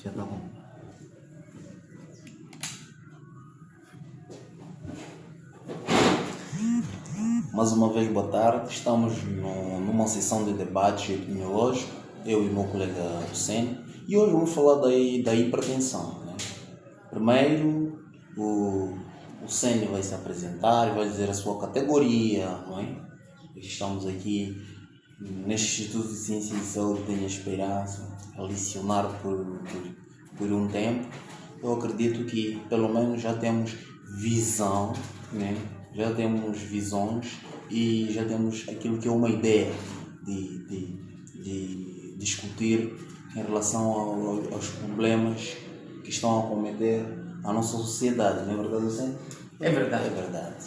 Já tá bom. Mais uma vez, boa tarde. Estamos numa sessão de debate epidemiológico, eu e o meu colega Hussein, e hoje vamos falar da hipertensão. Né? Primeiro, o Hussein vai se apresentar e vai dizer a sua categoria. Não é? Estamos aqui neste Instituto de Ciência e Saúde, tenho a esperança a licionar por um tempo. Eu acredito que pelo menos já temos visão, né? Já temos visões e já temos aquilo que é uma ideia de discutir em relação aos problemas que estão a acometer a nossa sociedade, não é verdade, Hussein? É verdade. É verdade.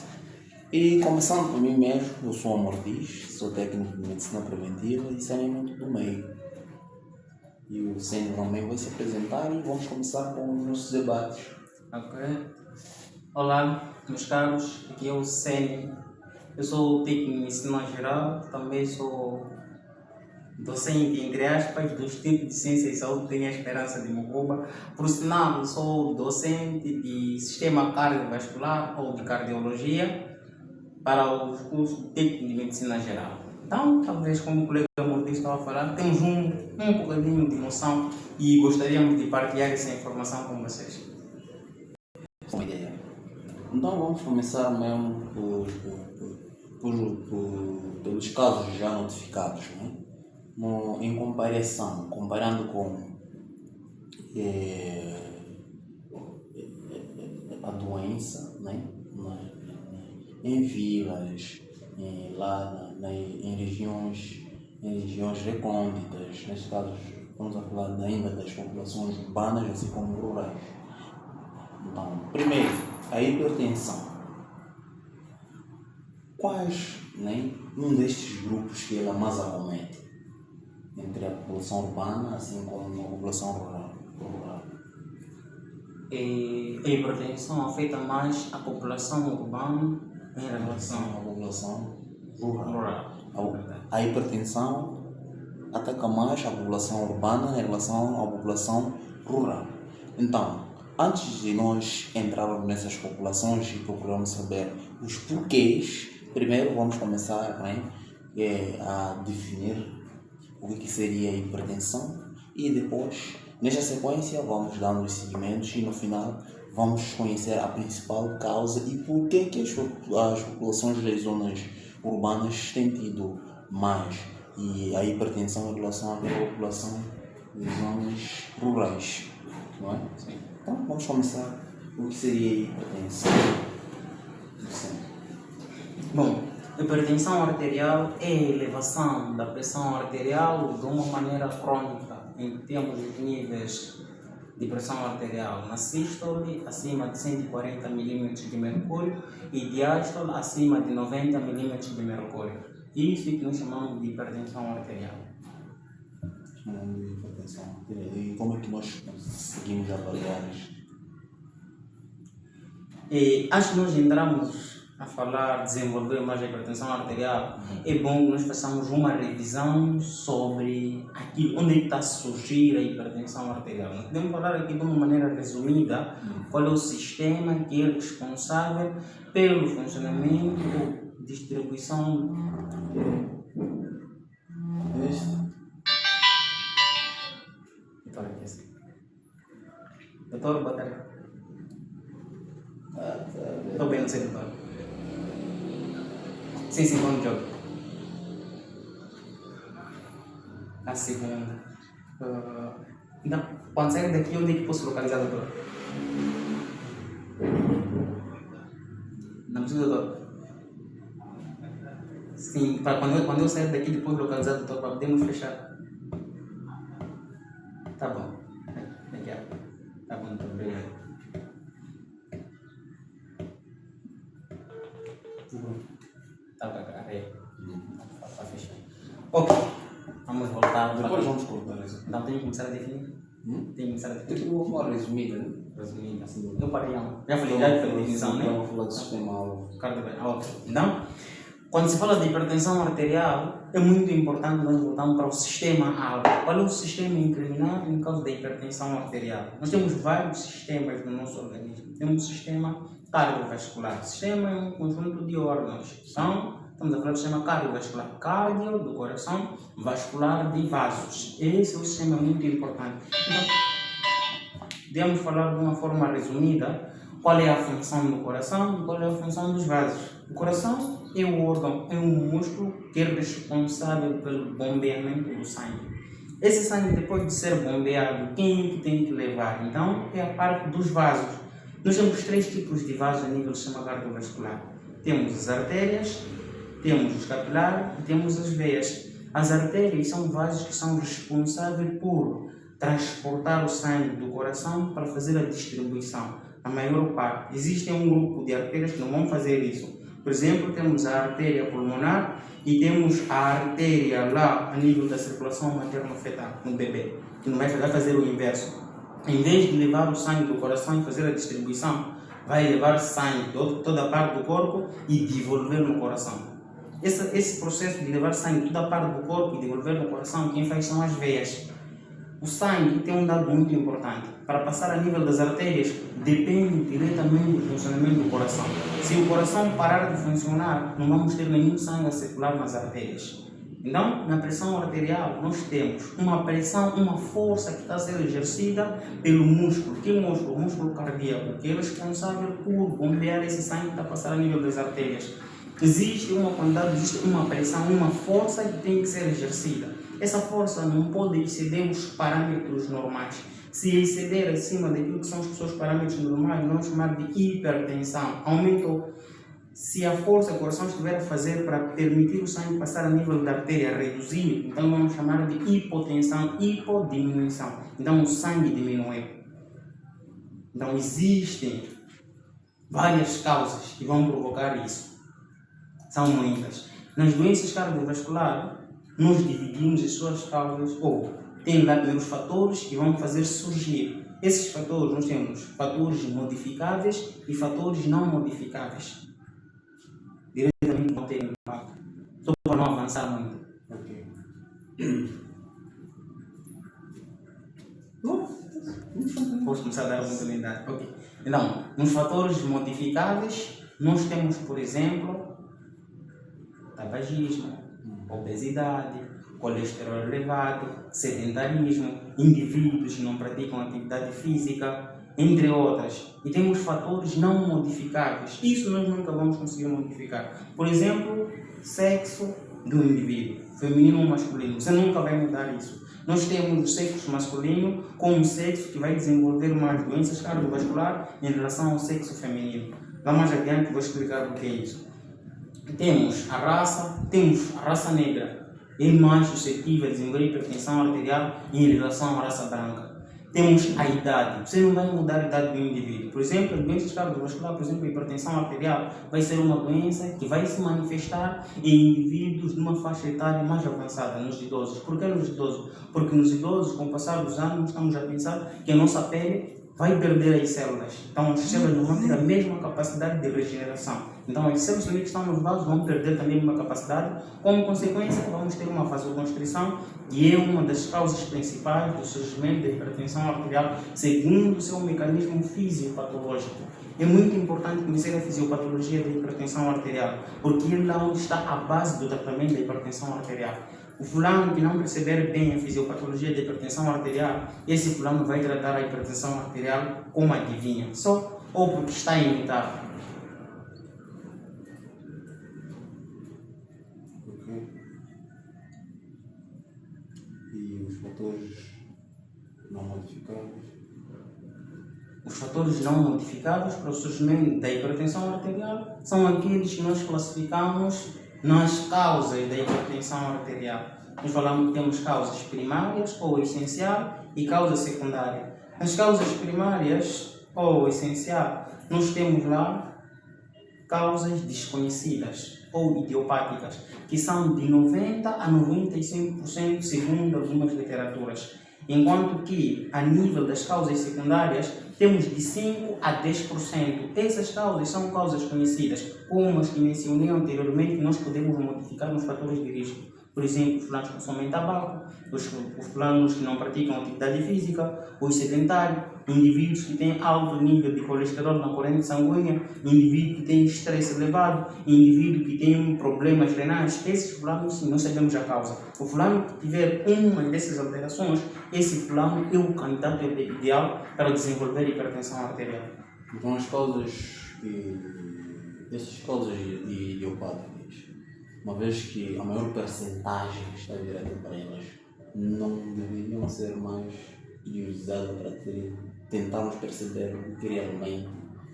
E começando por mim mesmo, eu sou Amortiz, sou técnico de medicina preventiva e saneamento do meio. E o Hussein também vai se apresentar e vamos começar com os nossos debates. Ok. Olá, meus caros, aqui é o Hussein. Eu sou técnico de medicina geral, também sou docente, entre aspas, do Instituto de Ciência e Saúde, tenho a esperança de Mocoba. Por sinal, sou docente de sistema cardiovascular ou de cardiologia para os cursos de técnico de medicina geral. Então, talvez, como o colega Mordi estava a falar, temos um bocadinho de noção e gostaríamos de partilhar essa informação com vocês. Uma ideia. Então vamos começar mesmo pelos casos já notificados, né? Em comparação, comparando com a doença, né? Em vilas, em regiões recônditas, neste caso vamos a falar ainda das populações urbanas, assim como rurais. Então, primeiro, a hipertensão. Quais, né, um destes grupos que ela mais acomete? Entre a população urbana, assim como a população rural. A hipertensão afeta mais a população urbana em relação à população rural. rural. A hipertensão ataca mais a população urbana em relação à população rural. Então, antes de nós entrarmos nessas populações e procurarmos saber os porquês, primeiro vamos começar, né, a definir o que seria a hipertensão e depois, nesta sequência, vamos dando os seguimentos e no final vamos conhecer a principal causa e porquê que as populações das zonas urbanas têm tido mais e a hipertensão em relação à população das zonas rurais, não é? Sim. Então, vamos começar. O que seria a hipertensão? Bom, hipertensão arterial é a elevação da pressão arterial de uma maneira crônica em termos de níveis de pressão arterial na sístole acima de 140 mm de mercúrio e diástole acima de 90 mm de mercúrio. Isso que nós chamamos de hipertensão arterial. Chamamos de hipertensão arterial. E como é que nós conseguimos avaliar isto? Antes de nós entrarmos a falar, desenvolver mais a hipertensão arterial, é bom que nós façamos uma revisão sobre aquilo, onde está a surgir a hipertensão arterial. Nós podemos falar aqui de uma maneira resumida qual é o sistema que é responsável pelo funcionamento ou distribuição. Doutor, boa tarde. Estou bem, não sei, doutor. Sim, vamos jogo. A segunda. Então, quando sair daqui, onde é que posso localizar, doutor? Não precisa, doutor. Sim, para quando eu sair daqui, depois localizar, doutor, para podermos fechar. Tá bom. Daqui a pouco. Tá bom, doutor. Obrigado. Tá bom, aí. Para fechar. Ok. Vamos voltar. Depois vamos cortar isso. Então, tem que começar a definir? Tem que começar a Eu definir. vou falar resumida, né? Resumindo assim. Eu parei, já falei definição, né? Vamos falar do sistema. Ok. Então, Quando se fala de hipertensão arterial, é muito importante nós voltarmos para o sistema alvo. Qual é o sistema incriminado em causa da hipertensão arterial? Nós temos vários sistemas no nosso organismo. Temos o sistema cardiovascular. O sistema é um conjunto de órgãos. Estamos a falar do sistema cardiovascular. Cardio, do coração, vascular, de vasos. Esse é o sistema muito importante. Então, podemos falar de uma forma resumida qual é a função do coração e qual é a função dos vasos. O coração é o órgão, é um músculo que é responsável pelo bombeamento do sangue. Esse sangue, depois de ser bombeado, quem é que tem que levar? Então, é a parte dos vasos. Nós temos 3 tipos de vasos a nível do sistema cardiovascular. Temos as artérias, temos os capilares e temos as veias. As artérias são vasos que são responsáveis por transportar o sangue do coração para fazer a distribuição. A maior parte. Existe um grupo de artérias que não vão fazer isso. Por exemplo, temos a artéria pulmonar e temos a artéria lá a nível da circulação materno-fetal no bebê, que não vai fazer o inverso. Em vez de levar o sangue do coração e fazer a distribuição, vai levar sangue de toda a parte do corpo e devolver no coração. Esse processo de levar sangue de toda a parte do corpo e devolver no coração, quem faz são as veias. O sangue tem um dado muito importante. Para passar a nível das artérias, depende diretamente do funcionamento do coração. Se o coração parar de funcionar, não vamos ter nenhum sangue a circular nas artérias. Então, na pressão arterial, nós temos uma pressão, uma força que está a ser exercida pelo músculo. Que músculo? O músculo cardíaco, que é responsável por bombear esse sangue que está a passar a nível das artérias. Existe uma quantidade, existe uma pressão, uma força que tem que ser exercida. Essa força não pode exceder os parâmetros normais. Se exceder acima daquilo que são os seus parâmetros normais, vamos chamar de hipertensão. Aumentou. Se a força que o coração estiver a fazer para permitir o sangue passar a nível da artéria reduzir, então vamos chamar de hipotensão, hipodiminuição. Então o sangue diminuiu. Então existem várias causas que vão provocar isso. São muitas. Nas doenças cardiovasculares, nós dividimos as suas causas, ou tem lá os fatores que vão fazer surgir. Esses fatores, nós temos fatores modificáveis e fatores não modificáveis. Diretamente não tem impacto. Só para não avançar muito. Ok. Posso começar a dar oportunidade. Ok. Então, nos fatores modificáveis, nós temos, por exemplo, tabagismo, obesidade, colesterol elevado, sedentarismo, indivíduos que não praticam atividade física, entre outras. E temos fatores não modificáveis. Isso nós nunca vamos conseguir modificar. Por exemplo, sexo do indivíduo, feminino ou masculino. Você nunca vai mudar isso. Nós temos o sexo masculino como um sexo que vai desenvolver mais doenças cardiovasculares em relação ao sexo feminino. Lá mais adiante vou explicar o que é isso. Temos a raça negra. É mais suscetível a desenvolver hipertensão arterial em relação à raça branca. Temos a idade. Você não vai mudar a idade do indivíduo. Por exemplo, a doença cardiovascular, por exemplo, a hipertensão arterial, vai ser uma doença que vai se manifestar em indivíduos de uma faixa etária mais avançada, nos idosos. Por que nos idosos? Porque nos idosos, com o passar dos anos, estamos a pensar que a nossa pele vai perder as células. Então, as células não vão ter a mesma capacidade de regeneração. Então, as células que estão nos vasos vão perder também uma capacidade. Como consequência, vamos ter uma vasoconstrição, que é uma das causas principais do surgimento da hipertensão arterial, segundo o seu mecanismo fisiopatológico. É muito importante conhecer a fisiopatologia da hipertensão arterial, porque é lá onde está a base do tratamento da hipertensão arterial. O fulano que não perceber bem a fisiopatologia da hipertensão arterial, esse fulano vai tratar a hipertensão arterial como adivinha, só ou porque está a imitar. Ok. E os fatores não modificáveis? Os fatores não modificáveis para o surgimento da hipertensão arterial são aqueles que nós classificamos nas causas da hipertensão arterial. Nós falamos que temos causas primárias ou essencial e causa secundária. Nas causas primárias ou essencial, nós temos lá causas desconhecidas ou idiopáticas, que são de 90% a 95% segundo algumas literaturas. enquanto que a nível das causas secundárias temos de 5 a 10%. Essas causas são causas conhecidas, como as que mencionei anteriormente, que nós podemos modificar nos fatores de risco. Por exemplo, os fulanos que consomem tabaco, os fulanos que não praticam atividade física, os sedentários, indivíduos que têm alto nível de colesterol na corrente sanguínea, indivíduo que tem estresse elevado, indivíduo que tem problemas renais. Esses fulanos, sim, nós sabemos a causa. O fulano que tiver uma dessas alterações, esse fulano é o candidato ideal para desenvolver hipertensão arterial. Então essas causas idiopáticas, uma vez que a maior percentagem está virada para elas, não deveriam ser mais priorizadas para tentarmos perceber o que realmente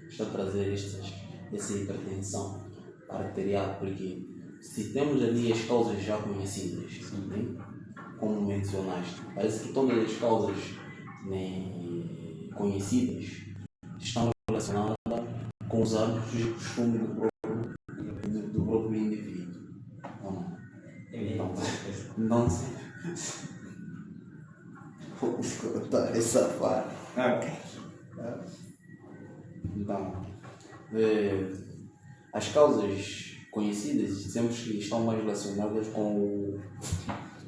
está a trazer essa hipertensão arterial, porque se temos ali as causas já conhecidas, né, como mencionaste, parece que todas as causas, né, conhecidas estão relacionadas com os hábitos e costumes do próprio indivíduo. Então, vamos cortar essa parte. Ok. Então, as causas conhecidas dizemos que estão mais relacionadas com o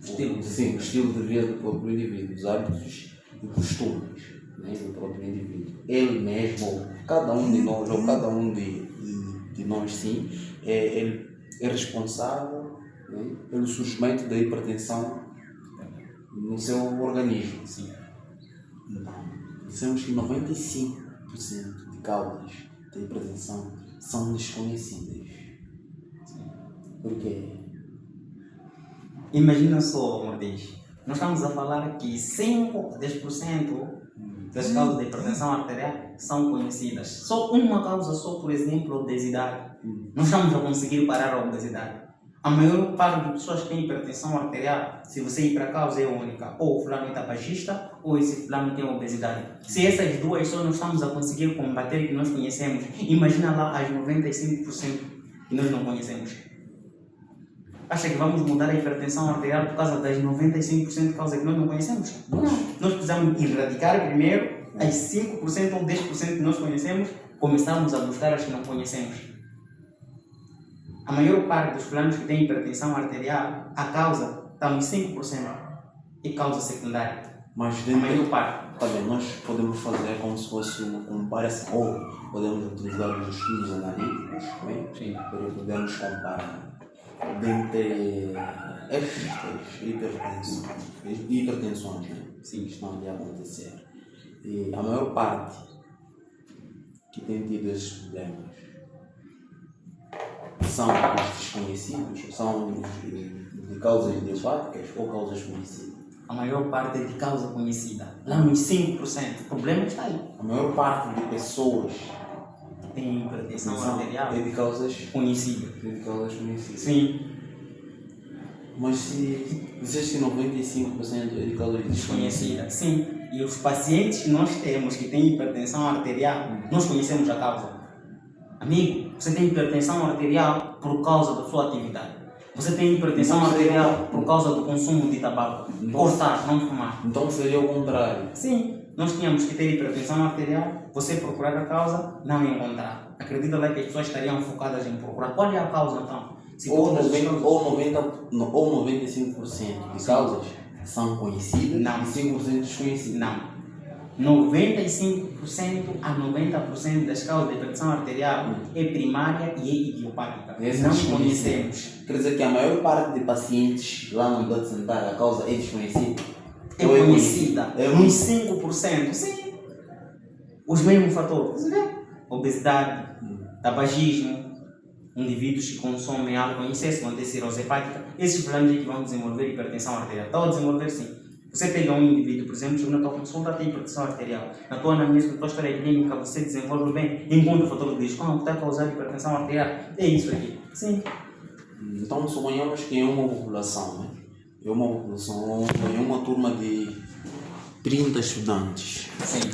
estilo de vida do próprio indivíduo, os hábitos e costumes, né, do próprio indivíduo. Ele mesmo, cada um de nós, ou cada um de nós, sim, ele é responsável, né, pelo surgimento da hipertensão no seu organismo. Sim. Então, dizemos que 95% de causas de hipertensão são desconhecidas. Por quê? Imagina só, Mordez, nós estamos a falar que 5 a 10% das causas de hipertensão arterial são conhecidas. Só uma causa, por exemplo, a obesidade. Nós estamos a conseguir parar a obesidade. A maior parte das pessoas que têm hipertensão arterial, se você ir para a causa, é única. Ou o fulano é tabagista, ou esse fulano tem obesidade. Se essas duas só nós estamos a conseguir combater que nós conhecemos, imagina lá as 95% que nós não conhecemos. Acha que vamos mudar a hipertensão arterial por causa das 95% de causa que nós não conhecemos? Não. Nós precisamos erradicar primeiro as 5% ou 10% que nós conhecemos, começarmos a buscar as que não conhecemos. A maior parte dos fulanos que têm hipertensão arterial, a causa está nos 5%. É causa secundária. Mas a maior parte. Tá bem, nós podemos fazer como se fosse uma comparação, ou podemos utilizar os estudos analíticos, bem? Sim, para podermos comparar dentre estas hipertensões, né? Sim, que estão ali a acontecer. E a maior parte que tem tido esses problemas são os desconhecidos, são de causas idiopáticas ou causas conhecidas? A maior parte é de causa conhecida. Lá nos 5%. O problema está aí. A maior parte de pessoas que têm hipertensão arterial é de causas conhecidas. Sim. Mas se disseste que 95% é de causas desconhecidas. Sim. E os pacientes que nós temos que têm hipertensão arterial, nós conhecemos a causa. Amigo, você tem hipertensão arterial por causa da sua atividade. Você tem hipertensão arterial por causa do consumo de tabaco. Cortar, não fumar. Então seria o contrário. Sim. Nós tínhamos que ter hipertensão arterial, você procurar a causa, não encontrar. Acredita lá que as pessoas estariam focadas em procurar. Qual é a causa então? Ou 95% de causas são conhecidas não. E 5% desconhecidas. Não. 95% a 90% das causas de hipertensão arterial é primária e é idiopática. Não conhecemos. Quer dizer que a maior parte de pacientes lá na unidade sanitária, a causa é desconhecida? É conhecida. Uns 5%. Sim. Os mesmos fatores. Obesidade, tabagismo, indivíduos que consomem álcool em excesso, vão ter cirrose hepática. Esses fulanos que vão desenvolver hipertensão arterial. Estão a desenvolver sim. Você pega um indivíduo, por exemplo, chega na tua consulta, tem hipertensão arterial. Na tua anamnese, na tua história clínica, você desenvolve bem, encontra o fator de risco. Como está a causar hipertensão arterial? É isso aqui. Sim. Então, suponhamos que é uma população, né? É uma população, é uma turma de 30 estudantes. Sim.